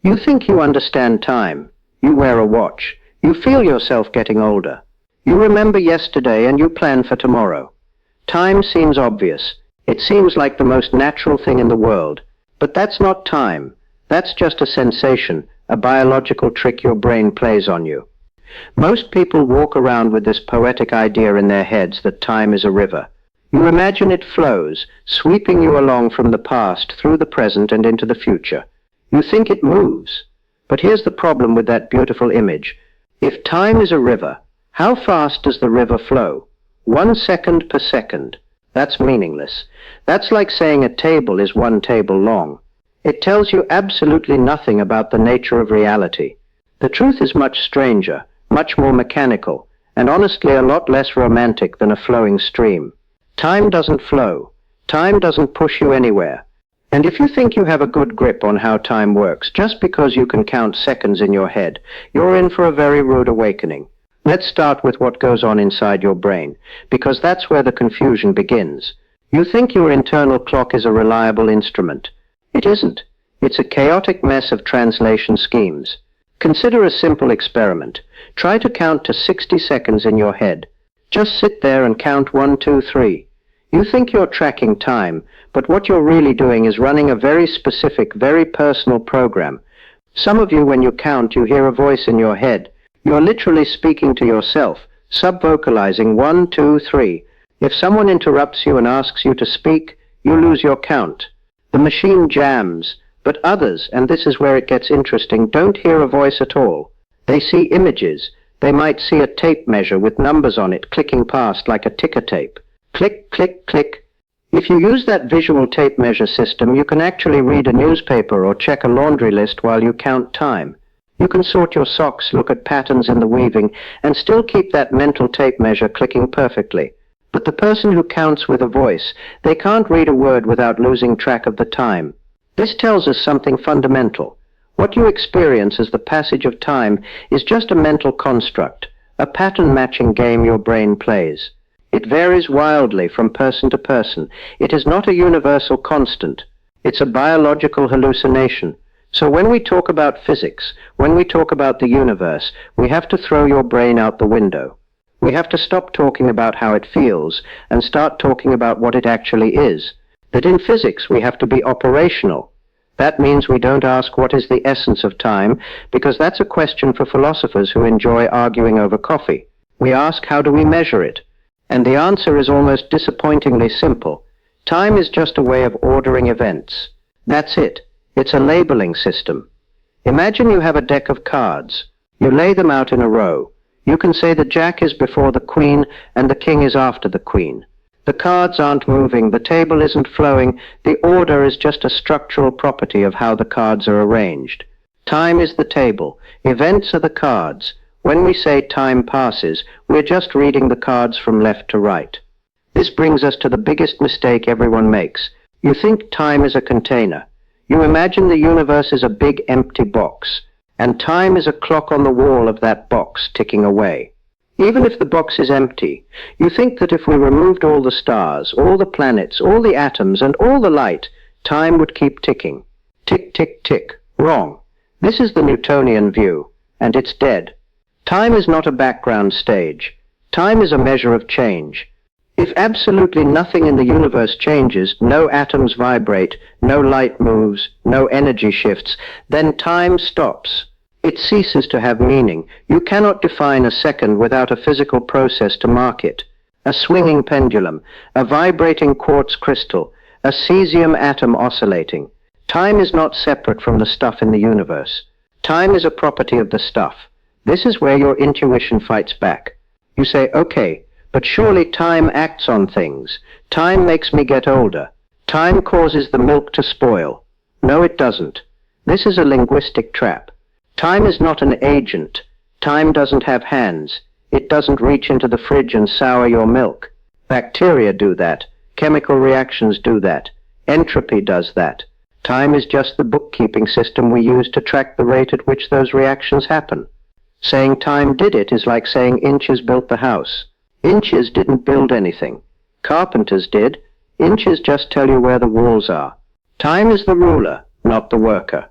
You think you understand time. You wear a watch. You feel yourself getting older. You remember yesterday and you plan for tomorrow. Time seems obvious. It seems like the most natural thing in the world. But that's not time. That's just a sensation, a biological trick your brain plays on you. Most people walk around with this poetic idea in their heads that time is a river. You imagine it flows, sweeping you along from the past through the present and into the future. You think it moves. But here's the problem with that beautiful image. If time is a river, how fast does the river flow? 1 second per second. That's meaningless. That's like saying a table is 1 table long. It tells you absolutely nothing about the nature of reality. The truth is much stranger, much more mechanical, and honestly a lot less romantic than a flowing stream. Time doesn't flow. Time doesn't push you anywhere. And if you think you have a good grip on how time works, just because you can count seconds in your head, you're in for a very rude awakening. Let's start with what goes on inside your brain, because that's where the confusion begins. You think your internal clock is a reliable instrument. It isn't. It's a chaotic mess of translation schemes. Consider a simple experiment. Try to count to 60 seconds in your head. Just sit there and count 1, 2, 3. You think you're tracking time, but what you're really doing is running a very specific, very personal program. Some of you, when you count, you hear a voice in your head. You're literally speaking to yourself, sub-vocalizing 1, 2, 3. If someone interrupts you and asks you to speak, you lose your count. The machine jams, but others, and this is where it gets interesting, don't hear a voice at all. They see images. They might see a tape measure with numbers on it clicking past like a ticker tape. Click, click, click. If you use that visual tape measure system, you can actually read a newspaper or check a laundry list while you count time. You can sort your socks, look at patterns in the weaving, and still keep that mental tape measure clicking perfectly. But the person who counts with a voice, they can't read a word without losing track of the time. This tells us something fundamental. What you experience as the passage of time is just a mental construct, a pattern-matching game your brain plays. It varies wildly from person to person. It is not a universal constant. It's a biological hallucination. So when we talk about physics, when we talk about the universe, we have to throw your brain out the window. We have to stop talking about how it feels and start talking about what it actually is. That in physics we have to be operational. That means we don't ask what is the essence of time, because that's a question for philosophers who enjoy arguing over coffee. We ask, how do we measure it? And the answer is almost disappointingly simple. Time is just a way of ordering events. That's it. It's a labeling system. Imagine you have a deck of cards. You lay them out in a row. You can say the jack is before the queen and the king is after the queen. The cards aren't moving, the table isn't flowing, the order is just a structural property of how the cards are arranged. Time is the table, events are the cards. When we say time passes, we're just reading the cards from left to right. This brings us to the biggest mistake everyone makes. You think time is a container. You imagine the universe is a big empty box, and time is a clock on the wall of that box ticking away. Even if the box is empty, you think that if we removed all the stars, all the planets, all the atoms, and all the light, time would keep ticking. Tick, tick, tick. Wrong. This is the Newtonian view, and it's dead. Time is not a background stage. Time is a measure of change. If absolutely nothing in the universe changes, no atoms vibrate, no light moves, no energy shifts, then time stops. It ceases to have meaning. You cannot define a second without a physical process to mark it. A swinging pendulum, a vibrating quartz crystal, a cesium atom oscillating. Time is not separate from the stuff in the universe. Time is a property of the stuff. This is where your intuition fights back. You say, okay, but surely time acts on things. Time makes me get older. Time causes the milk to spoil. No, it doesn't. This is a linguistic trap. Time is not an agent. Time doesn't have hands. It doesn't reach into the fridge and sour your milk. Bacteria do that. Chemical reactions do that. Entropy does that. Time is just the bookkeeping system we use to track the rate at which those reactions happen. Saying time did it is like saying inches built the house. Inches didn't build anything. Carpenters did. Inches just tell you where the walls are. Time is the ruler, not the worker.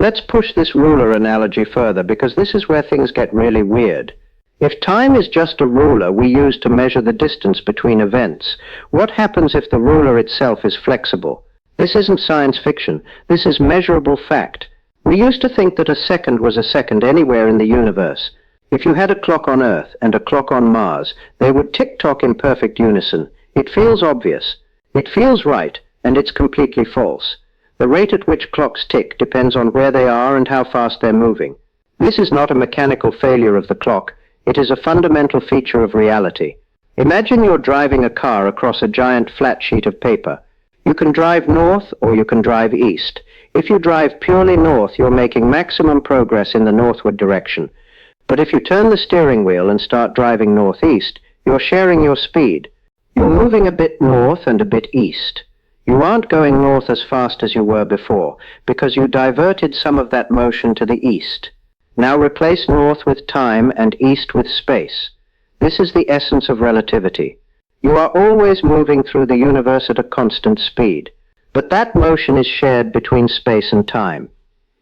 Let's push this ruler analogy further, because this is where things get really weird. If time is just a ruler we use to measure the distance between events, what happens if the ruler itself is flexible? This isn't science fiction. This is measurable fact. We used to think that a second was a second anywhere in the universe. If you had a clock on Earth and a clock on Mars, they would tick-tock in perfect unison. It feels obvious. It feels right, and it's completely false. The rate at which clocks tick depends on where they are and how fast they're moving. This is not a mechanical failure of the clock. It is a fundamental feature of reality. Imagine you're driving a car across a giant flat sheet of paper. You can drive north or you can drive east. If you drive purely north, you're making maximum progress in the northward direction. But if you turn the steering wheel and start driving northeast, you're sharing your speed. You're moving a bit north and a bit east. You aren't going north as fast as you were before, because you diverted some of that motion to the east. Now replace north with time and east with space. This is the essence of relativity. You are always moving through the universe at a constant speed, but that motion is shared between space and time.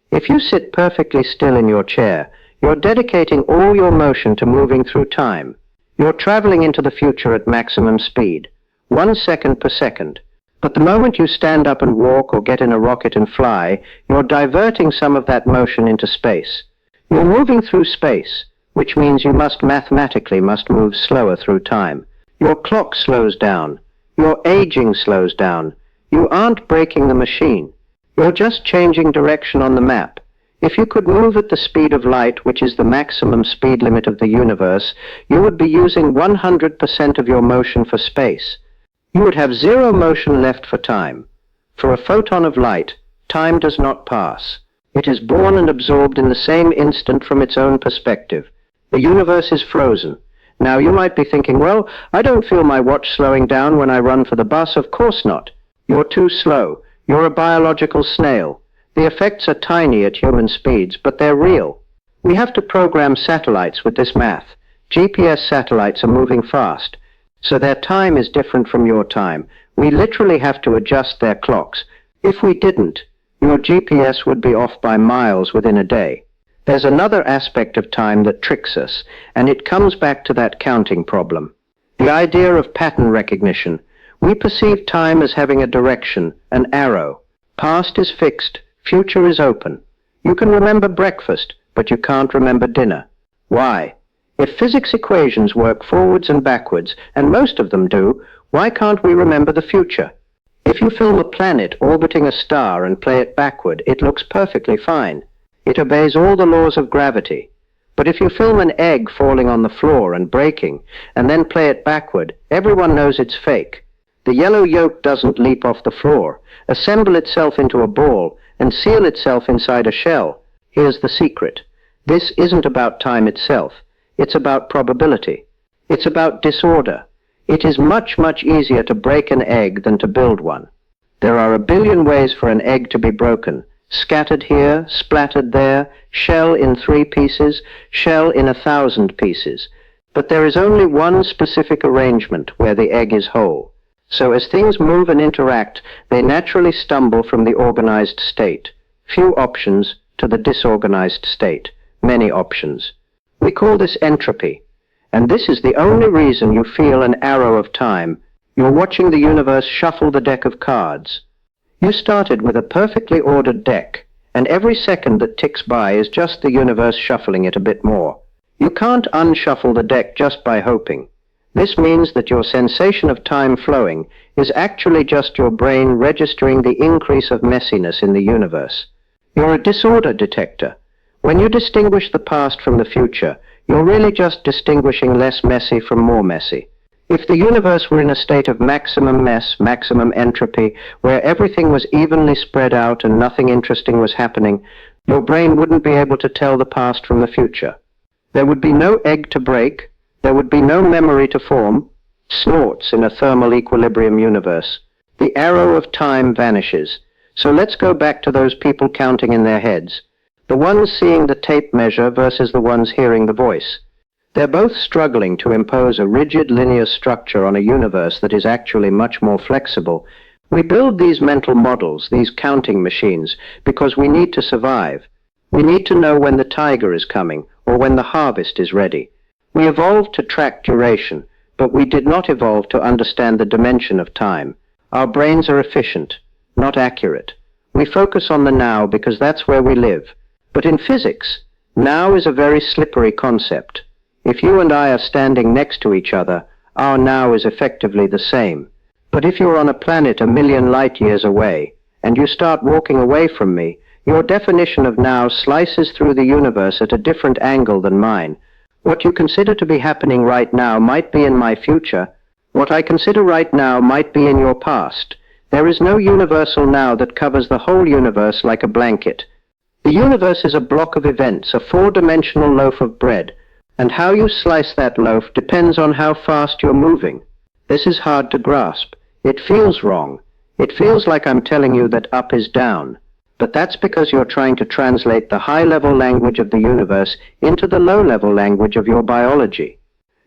If you sit perfectly still in your chair, you're dedicating all your motion to moving through time. You're traveling into the future at maximum speed, 1 second per second. But the moment you stand up and walk or get in a rocket and fly, you're diverting some of that motion into space. You're moving through space, which means you mathematically must move slower through time. Your clock slows down. Your aging slows down. You aren't breaking the machine. You're just changing direction on the map. If you could move at the speed of light, which is the maximum speed limit of the universe, you would be using 100% of your motion for space. You would have zero motion left for time. For a photon of light, time does not pass. It is born and absorbed in the same instant from its own perspective. The universe is frozen. Now you might be thinking, well, I don't feel my watch slowing down when I run for the bus. Of course not. You're too slow. You're a biological snail. The effects are tiny at human speeds, but they're real. We have to program satellites with this math. GPS satellites are moving fast, so their time is different from your time. We literally have to adjust their clocks. If we didn't, your GPS would be off by miles within a day. There's another aspect of time that tricks us, and it comes back to that counting problem. The idea of pattern recognition. We perceive time as having a direction, an arrow. Past is fixed, future is open. You can remember breakfast, but you can't remember dinner. Why? If physics equations work forwards and backwards, and most of them do, why can't we remember the future? If you film a planet orbiting a star and play it backward, it looks perfectly fine. It obeys all the laws of gravity. But if you film an egg falling on the floor and breaking, and then play it backward, everyone knows it's fake. The yellow yolk doesn't leap off the floor, assemble itself into a ball, and seal itself inside a shell. Here's the secret. This isn't about time itself. It's about probability. It's about disorder. It is much, much easier to break an egg than to build one. There are a billion ways for an egg to be broken. Scattered here, splattered there, shell in 3 pieces, shell in 1,000 pieces. But there is only one specific arrangement where the egg is whole. So as things move and interact, they naturally stumble from the organized state. Few options to the disorganized state. Many options. We call this entropy. And this is the only reason you feel an arrow of time. You're watching the universe shuffle the deck of cards. You started with a perfectly ordered deck, and every second that ticks by is just the universe shuffling it a bit more. You can't unshuffle the deck just by hoping. This means that your sensation of time flowing is actually just your brain registering the increase of messiness in the universe. You're a disorder detector. When you distinguish the past from the future, you're really just distinguishing less messy from more messy. If the universe were in a state of maximum mess, maximum entropy, where everything was evenly spread out and nothing interesting was happening, your brain wouldn't be able to tell the past from the future. There would be no egg to break. There would be no memory to form. Snorts in a thermal equilibrium universe. The arrow of time vanishes. So let's go back to those people counting in their heads. The ones seeing the tape measure versus the ones hearing the voice. They're both struggling to impose a rigid linear structure on a universe that is actually much more flexible. We build these mental models, these counting machines, because we need to survive. We need to know when the tiger is coming, or when the harvest is ready. We evolved to track duration, but we did not evolve to understand the dimension of time. Our brains are efficient, not accurate. We focus on the now because that's where we live. But in physics, now is a very slippery concept. If you and I are standing next to each other, our now is effectively the same. But if you're on a planet a million light years away, and you start walking away from me, your definition of now slices through the universe at a different angle than mine. What you consider to be happening right now might be in my future. What I consider right now might be in your past. There is no universal now that covers the whole universe like a blanket. The universe is a block of events, a four-dimensional loaf of bread, and how you slice that loaf depends on how fast you're moving. This is hard to grasp. It feels wrong. It feels like I'm telling you that up is down. But that's because you're trying to translate the high-level language of the universe into the low-level language of your biology.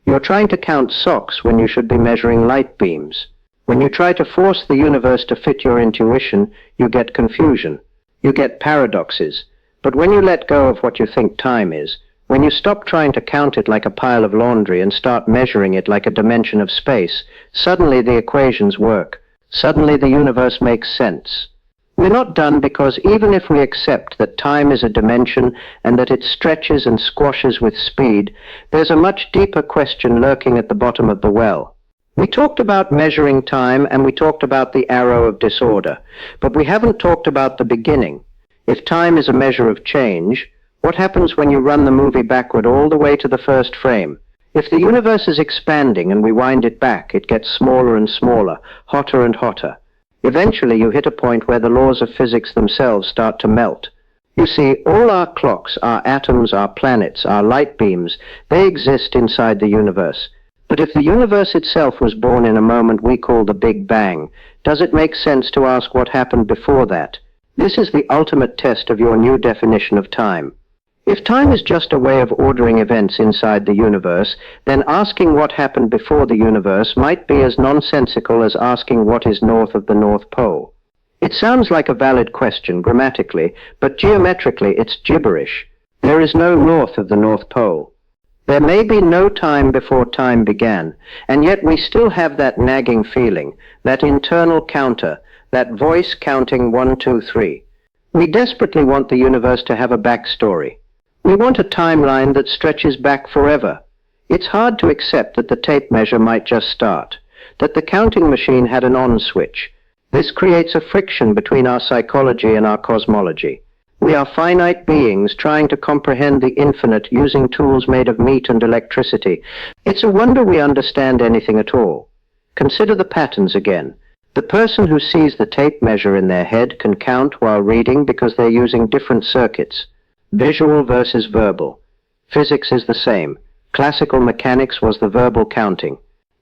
You're trying to count socks when you should be measuring light beams. When you try to force the universe to fit your intuition, you get confusion. You get paradoxes. But when you let go of what you think time is, when you stop trying to count it like a pile of laundry and start measuring it like a dimension of space, suddenly the equations work. Suddenly the universe makes sense. We're not done because even if we accept that time is a dimension and that it stretches and squashes with speed, there's a much deeper question lurking at the bottom of the well. We talked about measuring time and we talked about the arrow of disorder, but we haven't talked about the beginning. If time is a measure of change, what happens when you run the movie backward all the way to the first frame? If the universe is expanding and we wind it back, it gets smaller and smaller, hotter and hotter. Eventually you hit a point where the laws of physics themselves start to melt. You see, all our clocks, our atoms, our planets, our light beams, they exist inside the universe. But if the universe itself was born in a moment we call the Big Bang, does it make sense to ask what happened before that? This is the ultimate test of your new definition of time. If time is just a way of ordering events inside the universe, then asking what happened before the universe might be as nonsensical as asking what is north of the North Pole. It sounds like a valid question grammatically, but geometrically it's gibberish. There is no north of the North Pole. There may be no time before time began, and yet we still have that nagging feeling, that internal counter, that voice counting 1, 2, 3. We desperately want the universe to have a backstory. We want a timeline that stretches back forever. It's hard to accept that the tape measure might just start, that the counting machine had an on switch. This creates a friction between our psychology and our cosmology. We are finite beings trying to comprehend the infinite using tools made of meat and electricity. It's a wonder we understand anything at all. Consider the patterns again. The person who sees the tape measure in their head can count while reading because they're using different circuits. Visual versus verbal. Physics is the same. Classical mechanics was the verbal counting.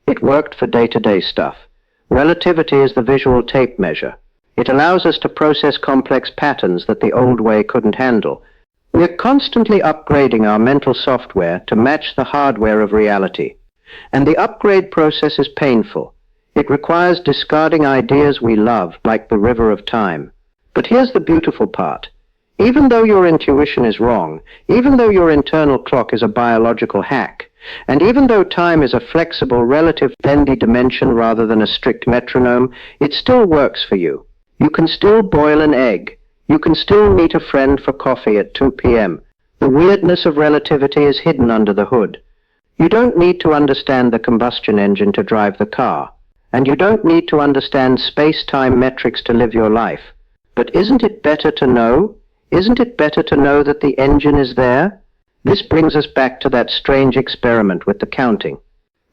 It worked for day-to-day stuff. Relativity is the visual tape measure. It allows us to process complex patterns that the old way couldn't handle. We're constantly upgrading our mental software to match the hardware of reality. And the upgrade process is painful. It requires discarding ideas we love, like the river of time. But here's the beautiful part. Even though your intuition is wrong, even though your internal clock is a biological hack, and even though time is a flexible, relative, bendy dimension rather than a strict metronome, it still works for you. You can still boil an egg. You can still meet a friend for coffee at 2 p.m. The weirdness of relativity is hidden under the hood. You don't need to understand the combustion engine to drive the car, and you don't need to understand space-time metrics to live your life. But isn't it better to know? Isn't it better to know that the engine is there? This brings us back to that strange experiment with the counting.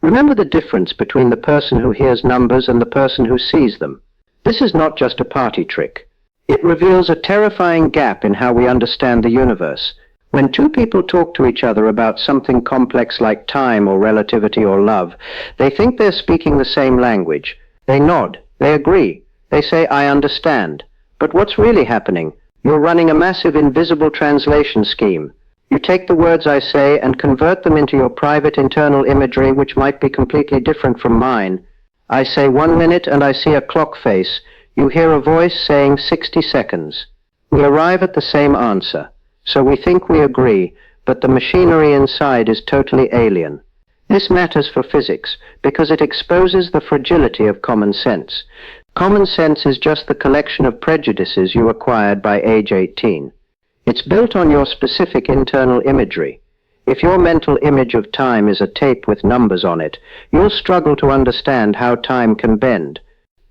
Remember the difference between the person who hears numbers and the person who sees them. This is not just a party trick. It reveals a terrifying gap in how we understand the universe. When two people talk to each other about something complex like time or relativity or love, they think they're speaking the same language. They nod. They agree. They say, I understand. But what's really happening? You're running a massive invisible translation scheme. You take the words I say and convert them into your private internal imagery, which might be completely different from mine. I say 1 minute and I see a clock face. You hear a voice saying 60 seconds. We arrive at the same answer. So we think we agree, but the machinery inside is totally alien. This matters for physics because it exposes the fragility of common sense. Common sense is just the collection of prejudices you acquired by age 18. It's built on your specific internal imagery. If your mental image of time is a tape with numbers on it, you'll struggle to understand how time can bend.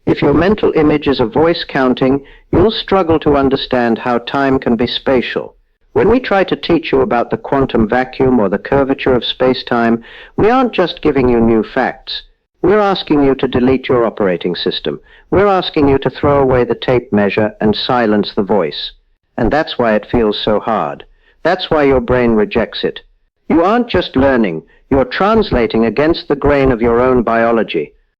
If your mental image is a voice counting, you'll struggle to understand how time can be spatial. When we try to teach you about the quantum vacuum or the curvature of space-time, we aren't just giving you new facts. We're asking you to delete your operating system. We're asking you to throw away the tape measure and silence the voice. And that's why it feels so hard. That's why your brain rejects it. You aren't just learning, you're translating against the grain of your own biology.